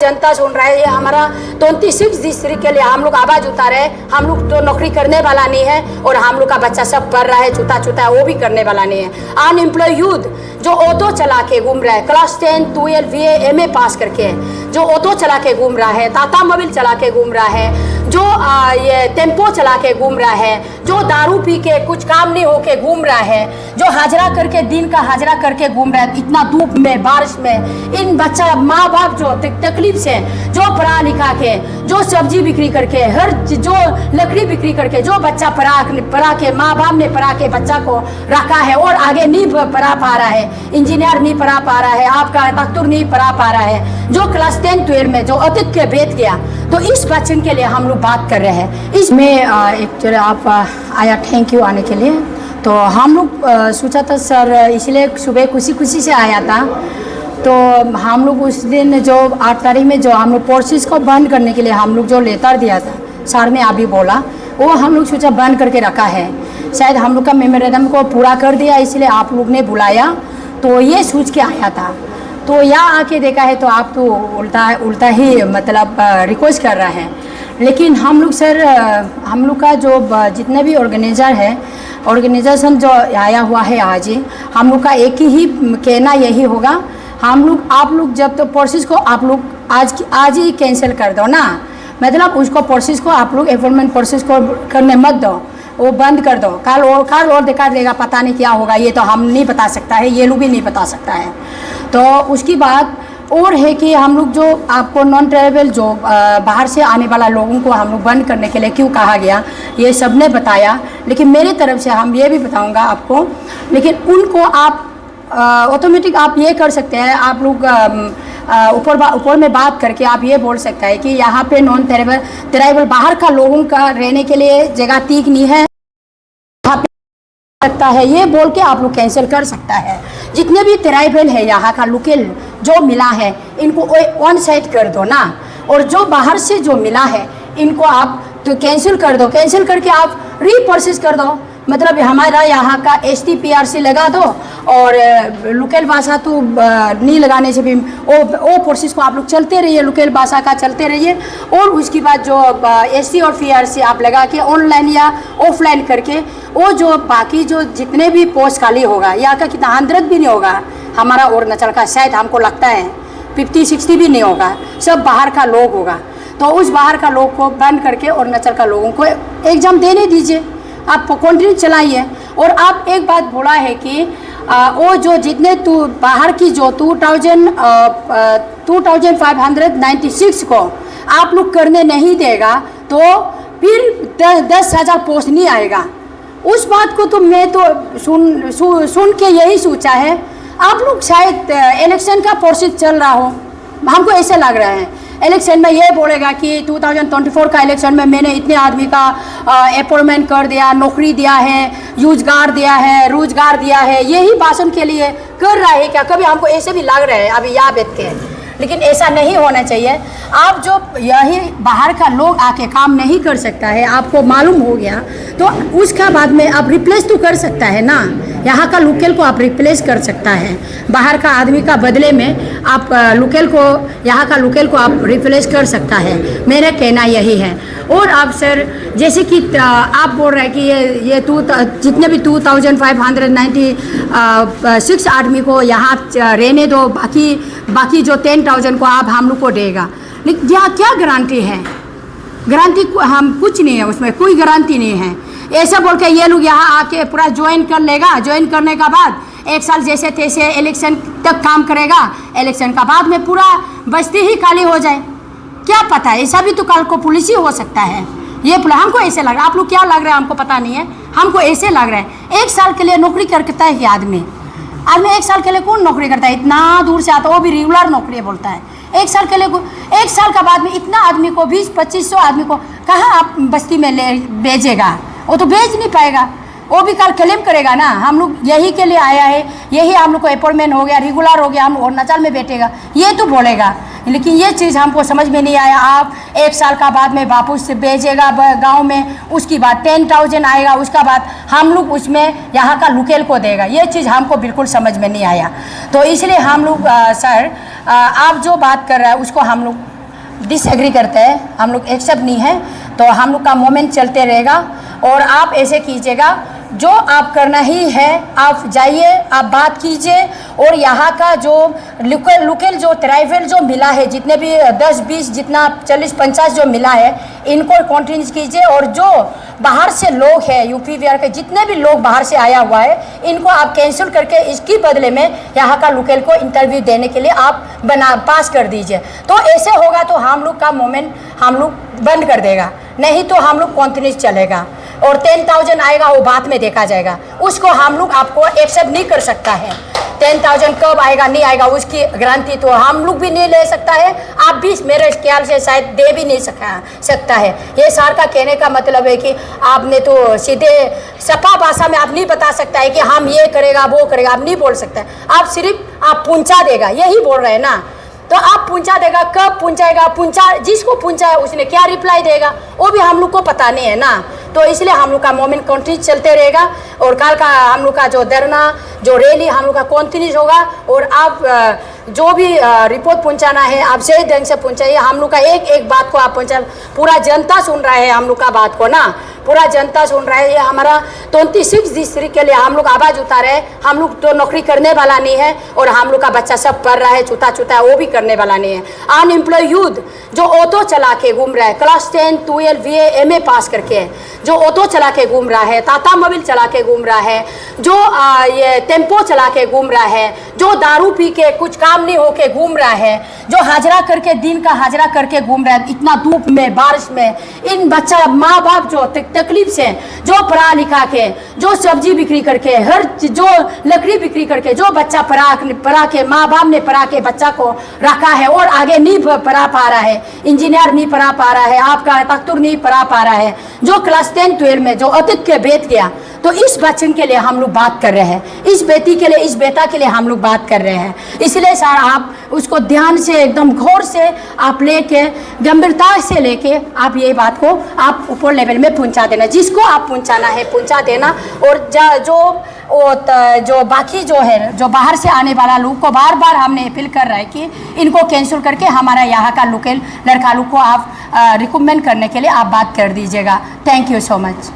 जनता सुन रहा है, ये हमारा 26 डिस्ट्रिक्ट के लिए हम लोग आवाज उतारे हैं। हम लोग तो नौकरी करने वाला नहीं है और हम लोग का बच्चा सब पढ़ रहा है, छूता है, वो भी करने वाला नहीं है। अनएम्प्लॉय यूथ जो ऑटो चला के घूम रहा है, क्लास 10, 12, BA, MA पास करके जो ऑटो चला के घूम रहा है, टाटा मोबाइल चला के घूम रहा है, जो ये टेम्पो चला के घूम रहा है, जो दारू पी के कुछ काम नहीं होके घूम रहा है, जो हाजरा करके दिन का हाजरा करके घूम रहा है, इतना धूप में बारिश में, इन बच्चा माँ बाप जो तकलीफ से, जो पढ़ा लिखा के, जो सब्जी बिक्री करके, हर जो लकड़ी बिक्री करके, जो बच्चा पढ़ा के माँ बाप ने पढ़ा के बच्चा को रखा है और आगे नहीं पढ़ा पा रहा है, इंजीनियर नहीं पढ़ा पा रहा है, आपका डॉक्टर नहीं पढ़ा पा रहा है, जो क्लास 10, 12 में जो अतिक के बैठ गया, तो इस बच्चन के लिए हम लोग बात कर रहे हैं। इसमें एक्चुअली आप आया, थैंक यू आने के लिए। तो हम लोग सोचा था सर, इसलिए सुबह खुशी से आया था। तो हम लोग उस दिन जो 8 तारीख में जो हम लोग कोर्सेज को बंद करने के लिए हम लोग जो लेटर दिया था, सर ने अभी बोला, वो हम लोग सोचा बंद करके रखा है। शायद हम लोग का मेमोरेंडम को पूरा कर दिया, इसलिए आप लोग ने बुलाया, तो ये सोच के आया था। तो यहाँ आके देखा है तो आप तो उल्टा ही मतलब रिक्वेस्ट कर रहा है। लेकिन हम लोग सर, हम लोग का जो जितने भी ऑर्गेनाइजेशन जो आया हुआ है आज ही, हम लोग का एक ही कहना यही होगा, आप लोग जब तो प्रोसेस को आप लोग आज ही कैंसिल कर दो ना, मतलब उसको प्रोसेस को आप लोग एपॉइंटमेंट प्रोसेस को करने मत दो, वो बंद कर दो। कल और देखा देगा, पता नहीं क्या होगा, ये तो हम नहीं बता सकता है, ये लोग भी नहीं बता सकता है। तो उसकी बात और है कि हम लोग जो आपको नॉन ट्राइबल जो बाहर से आने वाला लोगों को हम लोग बंद करने के लिए क्यों कहा गया, ये सब ने बताया। लेकिन मेरी तरफ से हम ये भी बताऊंगा आपको, लेकिन उनको आप ऑटोमेटिक आप ये कर सकते हैं, आप लोग ऊपर में बात करके आप ये बोल सकते हैं कि यहाँ पे नॉन ट्राइबल बाहर का लोगों का रहने के लिए जगह ठीक नहीं है, सकता है, ये बोल के आप लोग कैंसिल कर सकता है। जितने भी ट्राइबल है यहाँ का लोकल जो मिला है, इनको ऑन साइड कर दो ना, और जो बाहर से जो मिला है इनको आप तो कैंसिल कर दो, कैंसिल करके आप रीप्रोसेस कर दो। मतलब हमारा यहाँ का ST-PRC लगा दो, और लोकल भाषा तो नहीं लगाने से भी वो प्रोसेस को आप लोग चलते रहिए, लोकल भाषा का चलते रहिए। और उसके बाद जो ST और PRC आप लगा के ऑनलाइन या ऑफलाइन करके, वो जो बाकी जो जितने भी पोस्ट खाली होगा, यहाँ का कितना 100 भी नहीं होगा हमारा अरुणाचल का, शायद हमको लगता है 50-60 भी नहीं होगा, सब बाहर का लोग होगा। तो उस बाहर का लोग को बंद करके अरुणाचल का लोगों को एग्ज़ाम देने दीजिए, आप कंटिन्यू चलाइए। और आप एक बात बोला है कि वो जो जितने बाहर की जो 2596 को आप लोग करने नहीं देगा, तो फिर 10,000 पोस्ट नहीं आएगा। उस बात को तो मैं तो सुन के यही सोचा है, आप लोग शायद इलेक्शन का प्रोसेस चल रहा हो, हमको ऐसा लग रहा है। इलेक्शन में ये बोलेगा कि 2024 का इलेक्शन में मैंने इतने आदमी का अपॉइंटमेंट कर दिया, नौकरी दिया है, रोजगार दिया है, यही भाषण के लिए कर रहा है क्या? कभी हमको ऐसे भी लग रहा है अभी यहाँ बैठ के, लेकिन ऐसा नहीं होना चाहिए। आप जो यही बाहर का लोग आके काम नहीं कर सकता है, आपको मालूम हो गया, तो उसका बाद में आप रिप्लेस तो कर सकता है ना, यहाँ का लोकल को आप रिप्लेस कर सकता है। बाहर का आदमी का बदले में आप यहाँ का लोकल को आप रिप्लेस कर सकता है, मेरा कहना यही है। और आप सर, जैसे कि आप बोल रहे हैं कि ये जितने भी 2596 आदमी को यहाँ रहने दो, बाकी जो 10,000 को आप हम लोग को देगा, लेकिन यहाँ क्या गारंटी है? गारंटी हम कुछ नहीं है, उसमें कोई गारंटी नहीं है। ऐसा बोल के ये लोग यहाँ आके पूरा ज्वाइन कर लेगा, ज्वाइन करने का बाद 1 साल जैसे तैसे इलेक्शन तक काम करेगा, इलेक्शन का बाद में पूरा बस्ती ही खाली हो जाए, क्या पता है? ऐसा भी तो कल को पुलिस ही हो सकता है। ये हमको ऐसे लग रहा है, आप लोग क्या लग रहा है हमको पता नहीं है, हमको ऐसे लग रहा है 1 साल के लिए नौकरी करता है कि आदमी 1 साल के लिए कौन नौकरी करता है? इतना दूर से आता है, वो भी रेगुलर नौकरी बोलता है। 1 साल के लिए 1 साल का बाद में इतना आदमी को 20-2500 आदमी को कहाँ आप बस्ती में ले भेजेगा? वो तो भेज नहीं पाएगा, वो भी कल क्लेम करेगा ना, हम लोग यही के लिए आया है, यही हम लोग को अपॉइंटमेंट हो गया, रेगुलर हो गया, हम अरुणाचल में बैठेगा, ये तो बोलेगा। लेकिन ये चीज़ हमको समझ में नहीं आया। आप 1 साल का बाद में वापस से भेजेगा गांव में, उसके बाद 10,000 आएगा, उसका बाद हम लोग उसमें यहाँ का लोकल को देगा, ये चीज़ हमको बिल्कुल समझ में नहीं आया। तो इसलिए हम लोग सर, आप जो बात कर रहे हैं उसको हम लोग डिसएग्री करते हैं, हम लोग एक्सेप्ट नहीं है, तो हम लोग का मूवमेंट चलते रहेगा। और आप ऐसे कीजिएगा, जो आप करना ही है आप जाइए, आप बात कीजिए, और यहाँ का जो लोकल जो ट्राइबल जो मिला है, जितने भी 10-20 जितना 40-50 जो मिला है, इनको कंटिन्यू कीजिए। और जो बाहर से लोग हैं, यूपी बिहार के जितने भी लोग बाहर से आया हुआ है, इनको आप कैंसिल करके इसकी बदले में यहाँ का लोकल को इंटरव्यू देने के लिए आप पास कर दीजिए। तो ऐसे होगा तो हम लोग का मूवमेंट हम लोग बंद कर देगा, नहीं तो हम लोग कंटिन्यू चलेगा। और 10,000 आएगा वो बाद में देखा जाएगा, उसको हम लोग आपको एक्सेप्ट नहीं कर सकता है। 10,000 कब आएगा नहीं आएगा उसकी गारंटी तो हम लोग भी नहीं ले सकता है, आप भी मेरे ख्याल से शायद दे भी नहीं सकता है। ये सर का कहने का मतलब है कि आपने तो सीधे सपा भाषा में आप नहीं बता सकता है कि हम ये करेगा वो करेगा, आप नहीं बोल सकते। आप सिर्फ आप पहुँचा देगा यही बोल रहे हैं ना, तो आप पहुंचा देगा, कब पहुंचाएगा, जिसको पहुंचा है उसने क्या रिप्लाई देगा वो भी हम लोग को पता नहीं है ना। तो इसलिए हम लोग का मूवमेंट कंटिन्यू चलते रहेगा। और कल का हम लोग का जो धरना जो रैली हम लोग का कंटिन्यू होगा। और आप जो भी रिपोर्ट पहुंचाना है आप सही ढंग से पहुंचाइए। हम लोग का एक बात को आप पहुंचा, पूरा जनता सुन रहा है हम लोग का बात को ना, पूरा जनता सुन रहा है। ये हमारा 26 डिस्ट्रिक्ट के लिए हम लोग आवाज़ उतारे हैं। हम लोग तो नौकरी करने वाला नहीं है, और हम लोग का बच्चा सब पढ़ रहा है, चूता है, वो भी करने वाला नहीं है। अनएम्प्लॉय यूथ जो ऑटो चला के घूम रहा है, क्लास 10, 12, BA, MA पास करके जो ऑटो चला के घूम रहा है, टाटा मोबाइल चला के घूम रहा है, जो ये टेम्पो चला के घूम रहा है, जो दारू पी के कुछ काम नहीं होके घूम रहा है, जो हाजरा करके दिन का हाजरा करके घूम रहा है इतना धूप में बारिश में, इन बच्चा माँ बाप जो तकलीफ से जो पढ़ा लिखा के, जो सब्जी बिक्री करके, हर जो लकड़ी बिक्री करके, जो बच्चा पढ़ा के माँ बाप ने पढ़ा के बच्चा को रखा है और आगे नहीं पढ़ा पा रहा है, इंजीनियर नहीं पढ़ा पा रहा है, आपका डॉक्टर नहीं पढ़ा पा रहा है, जो क्लास 10, 12 में जो अतीत के बैठ गया, तो इस बच्चन के लिए हम लोग बात कर रहे हैं, इस बेटी के लिए, इस बेटा के लिए हम लोग बात कर रहे हैं। इसलिए सर आप उसको ध्यान से एकदम गौर से आप लेके गंभीरता से लेके आप ये बात को आप ऊपर लेवल में पहुंचा देना, जिसको आप पहुंचाना है पहुंचा देना। और जो बाकी जो है जो बाहर से आने वाला लोग को बार बार हमने अपील कर रहा है कि इनको कैंसिल करके हमारा यहाँ का लोकल लड़का लोग को आप रिकमेंड करने के लिए आप बात कर दीजिएगा। Thank you so much.